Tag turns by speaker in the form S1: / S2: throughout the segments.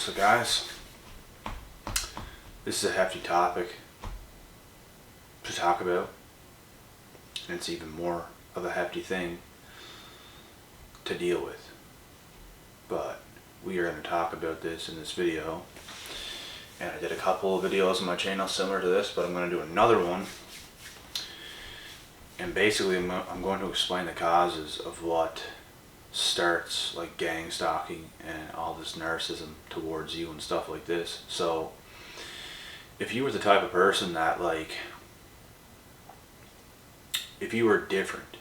S1: So guys, this is a hefty topic to talk about, and it's even more of a hefty thing to deal with. But we are going to talk about this in this video, and I did a couple of videos on my channel similar to this, but I'm going to do another one, and basically I'm going to explain the causes of what starts like gang stalking and all this narcissism towards you and stuff like this. So if you were the type of person that, like, if you were different,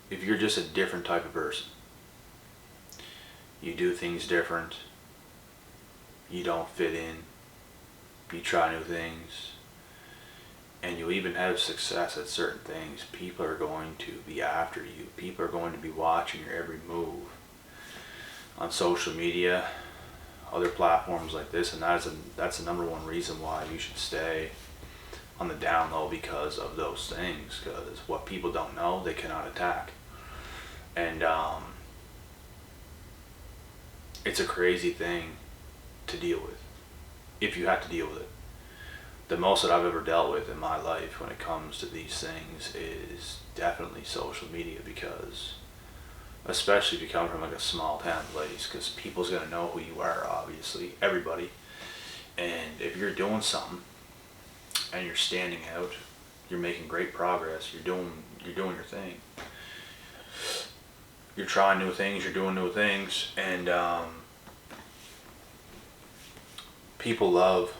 S1: if you're just a different type of person, you do things different, you don't fit in, you try new things, and you even have success at certain things, people are going to be after you. People are going to be watching your every move on social media, other platforms like this, and that's the number one reason why you should stay on the down low, because of those things. Because what people don't know, they cannot attack. And it's a crazy thing to deal with, if you have to deal with it. The most that I've ever dealt with in my life when it comes to these things is definitely social media, because especially if you come from like a small town place, because people's gonna know who you are, obviously, everybody. And if you're doing something and you're standing out, you're making great progress, you're doing your thing, you're trying new things, you're doing new things, and people love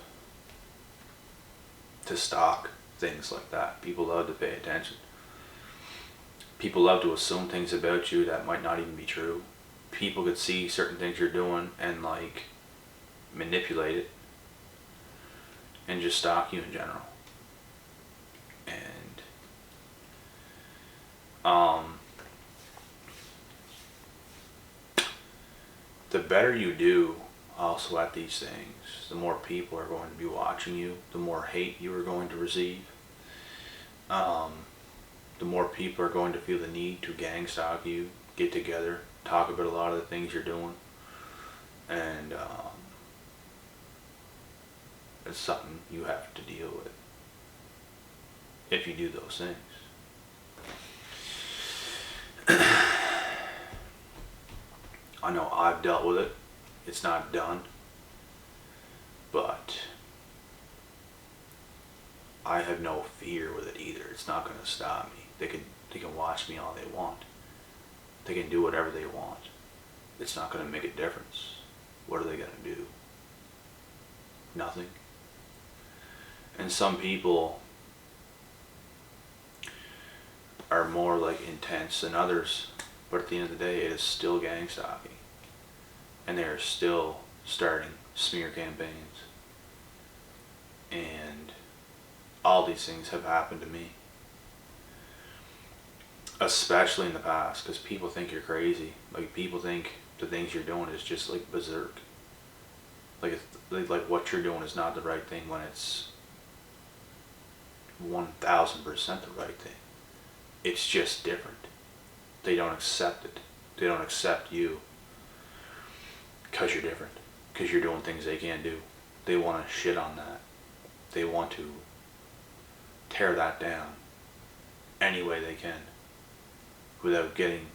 S1: to stalk things like that. People love to pay attention. People love to assume things about you that might not even be true. People could see certain things you're doing and like manipulate it and just stalk you in general. And the better you do also at these things, the more people are going to be watching you, the more hate you are going to receive, the more people are going to feel the need to gang stalk you, get together, talk about a lot of the things you're doing, and it's something you have to deal with if you do those things. I know I've dealt with it. It's not done, but I have no fear with it either. It's not going to stop me. They can watch me all they want. They can do whatever they want. It's not going to make a difference. What are they going to do? Nothing. And some people are more like intense than others, but at the end of the day, it is still gang stalking. And they're still starting smear campaigns. And all these things have happened to me. Especially in the past, because people think you're crazy. Like, people think the things you're doing is just like berserk. Like what you're doing is not the right thing, when it's 1000% the right thing. It's just different. They don't accept it. They don't accept you. Because you're different. Because you're doing things they can't do. They want to shit on that. They want to tear that down any way they can without getting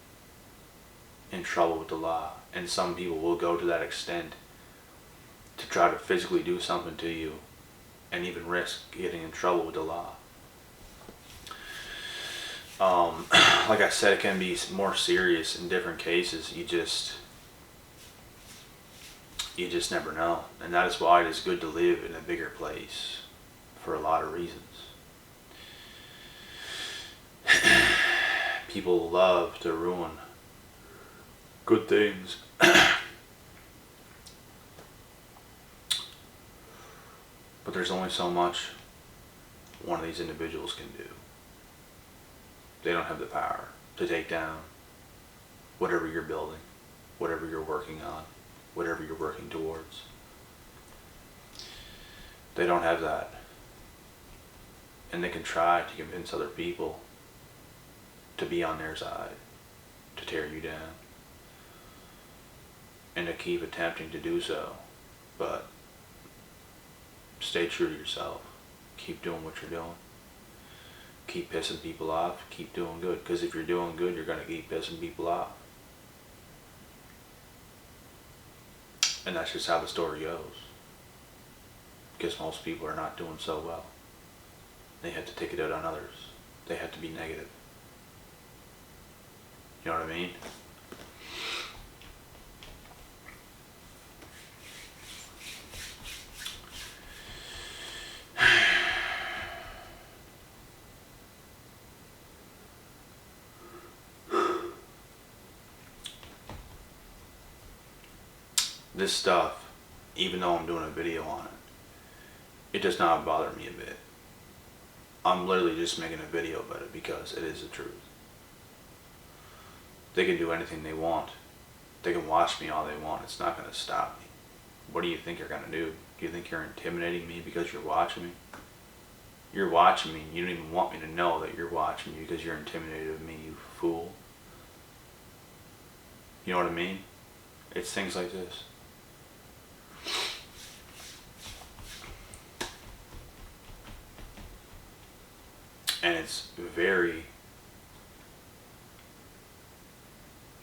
S1: in trouble with the law. And some people will go to that extent to try to physically do something to you and even risk getting in trouble with the law. Like I said, it can be more serious in different cases. You just never know. And that is why it is good to live in a bigger place, for a lot of reasons. People love to ruin good things. But there's only so much one of these individuals can do. They don't have the power to take down whatever you're building, whatever you're working on, whatever you're working towards. They don't have that. And they can try to convince other people to be on their side, to tear you down. and to keep attempting to do so. But stay true to yourself. Keep doing what you're doing. Keep pissing people off. Keep doing good. Because if you're doing good, you're going to keep pissing people off. And that's just how the story goes. Because most people are not doing so well. They have to take it out on others. They have to be negative. You know what I mean? This stuff, even though I'm doing a video on it, it does not bother me a bit. I'm literally just making a video about it because it is the truth. They can do anything they want. They can watch me all they want. It's not going to stop me. What do you think you're going to do? Do you think you're intimidating me because you're watching me? You're watching me. You don't even want me to know that you're watching me because you're intimidated of me, you fool. You know what I mean? It's things like this. And it's very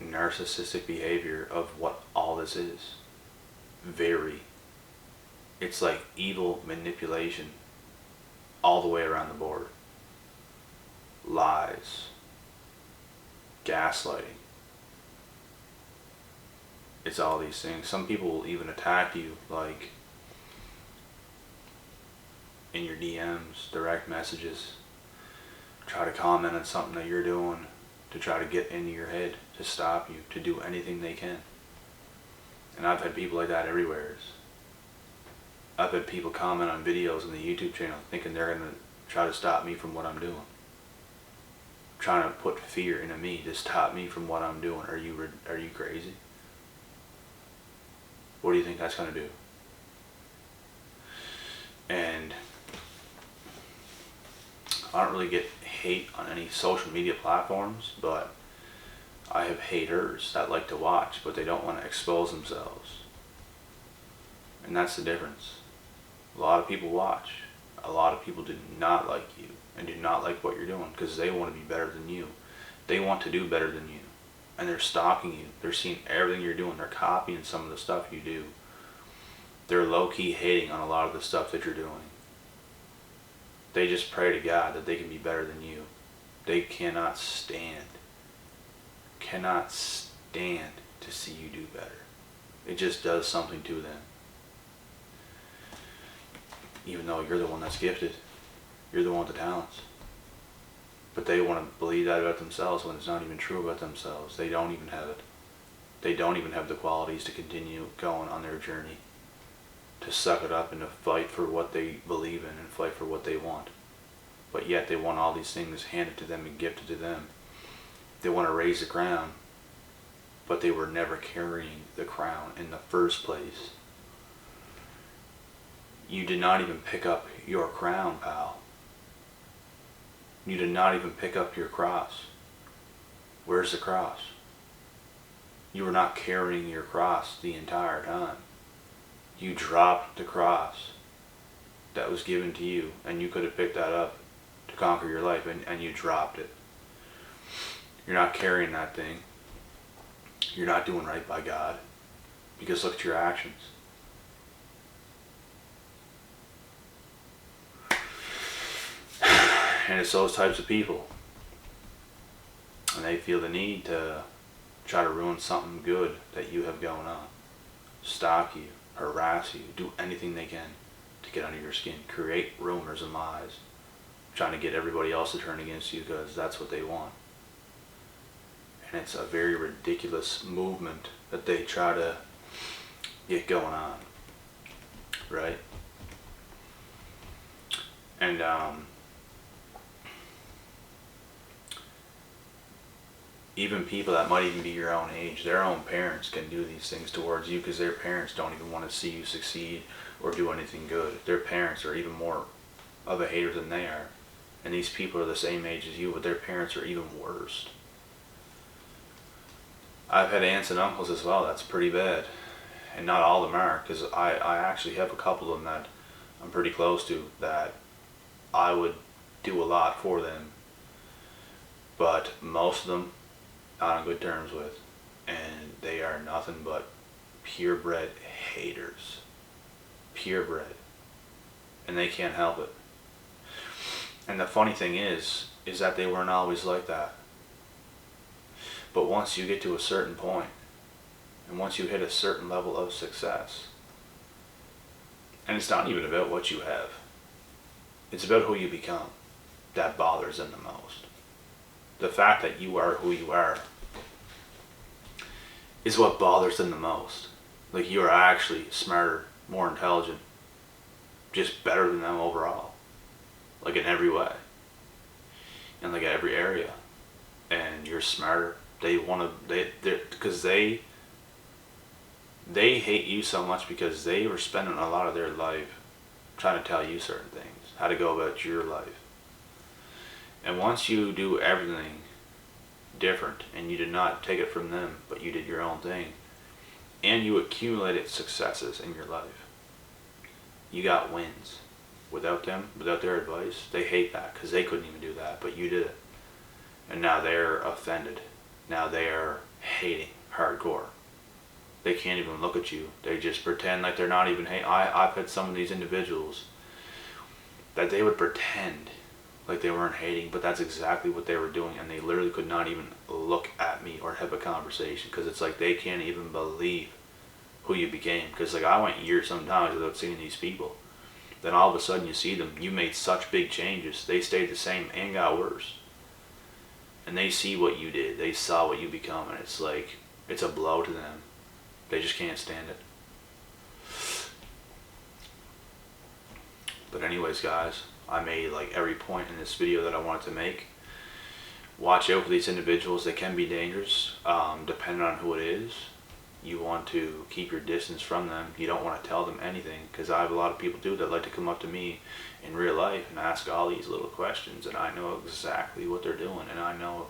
S1: narcissistic behavior of what all this is. Very. It's like evil manipulation all the way around the board. Lies. Gaslighting. It's all these things. Some people will even attack you, like in your DMs, direct messages. Try to comment on something that you're doing to try to get into your head, to stop you, to do anything they can. And I've had people like that everywhere. I've had people comment on videos on the YouTube channel thinking they're going to try to stop me from what I'm doing. Trying to put fear into me to stop me from what I'm doing. Are you crazy? What do you think that's going to do? And I don't really get hate on any social media platforms, but I have haters that like to watch, but they don't want to expose themselves. And that's the difference. A lot of people watch. A lot of people do not like you and do not like what you're doing because they want to be better than you. They want to do better than you. And they're stalking you. They're seeing everything you're doing. They're copying some of the stuff you do. They're low-key hating on a lot of the stuff that you're doing. They just pray to God that they can be better than you. They cannot stand to see you do better. It just does something to them. Even though you're the one that's gifted. You're the one with the talents. But they want to believe that about themselves when it's not even true about themselves. They don't even have it. They don't even have the qualities to continue going on their journey. To suck it up and to fight for what they believe in and fight for what they want. But yet they want all these things handed to them and gifted to them. They want to raise the crown, but they were never carrying the crown in the first place. You did not even pick up your crown, pal. You did not even pick up your cross. Where's the cross? You were not carrying your cross the entire time. You dropped the cross that was given to you, and you could have picked that up to conquer your life, and you dropped it. You're not carrying that thing. You're not doing right by God, because look at your actions. And it's those types of people, and they feel the need to try to ruin something good that you have going on. Stalk you, harass you, do anything they can to get under your skin, create rumors and lies, trying to get everybody else to turn against you because that's what they want. And it's a very ridiculous movement that they try to get going on, right? And even people that might even be your own age, their own parents can do these things towards you because their parents don't even want to see you succeed or do anything good. Their parents are even more of a hater than they are. And these people are the same age as you, but their parents are even worse. I've had aunts and uncles as well. That's pretty bad. and not all of them are, because I actually have a couple of them that I'm pretty close to that I would do a lot for them, but most of them not on good terms with, and they are nothing but purebred haters. Purebred. And they can't help it. And the funny thing is that they weren't always like that. But once you get to a certain point, and once you hit a certain level of success, and it's not even about what you have, it's about who you become, that bothers them the most. The fact that you are who you are is what bothers them the most. Like, you are actually smarter, more intelligent, just better than them overall, like in every way, and like every area, and you're smarter. They want to, because they hate you so much because they were spending a lot of their life trying to tell you certain things, how to go about your life. And once you do everything different, and you did not take it from them, but you did your own thing, and you accumulated successes in your life, you got wins. Without them, without their advice, they hate that because they couldn't even do that, but you did it. And now they're offended. Now they are hating hardcore. They can't even look at you. They just pretend like they're not even hating. I've had some of these individuals that they would pretend like they weren't hating, but that's exactly what they were doing, and they literally could not even look at me or have a conversation, because it's like they can't even believe who you became. Because like, I went years sometimes without seeing these people. Then all of a sudden you see them, you made such big changes. They stayed the same and got worse. And they see what you did. They saw what you become, and it's like, it's a blow to them. They just can't stand it. But anyways, guys, I made like every point in this video that I wanted to make. Watch out for these individuals. They can be dangerous, depending on who it is. You want to keep your distance from them. You don't want to tell them anything, because I have a lot of people too that like to come up to me in real life and ask all these little questions, and I know exactly what they're doing, and I know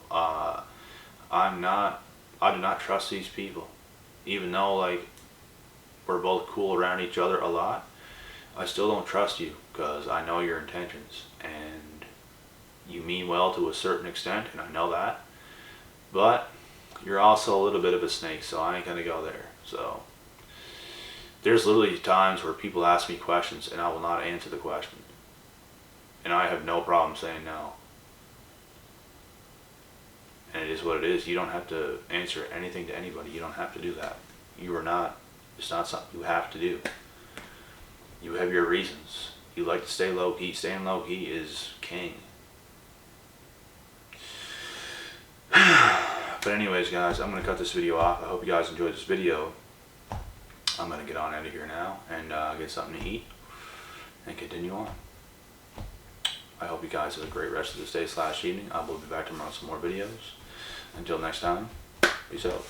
S1: I do not trust these people. Even though like we're both cool around each other a lot, I still don't trust you, because I know your intentions, and you mean well to a certain extent, and I know that, but you're also a little bit of a snake, so I ain't gonna go there. So there's literally times where people ask me questions and I will not answer the question, and I have no problem saying no. And it is what it is. You don't have to answer anything to anybody. You don't have to do that. You are not, it's not something you have to do. You have your reasons. You like to stay low key. Staying low key is king. But anyways, guys, I'm going to cut this video off. I hope you guys enjoyed this video. I'm going to get on out of here now and get something to eat and continue on. I hope you guys have a great rest of this day / evening. I will be back tomorrow with some more videos. Until next time, peace out.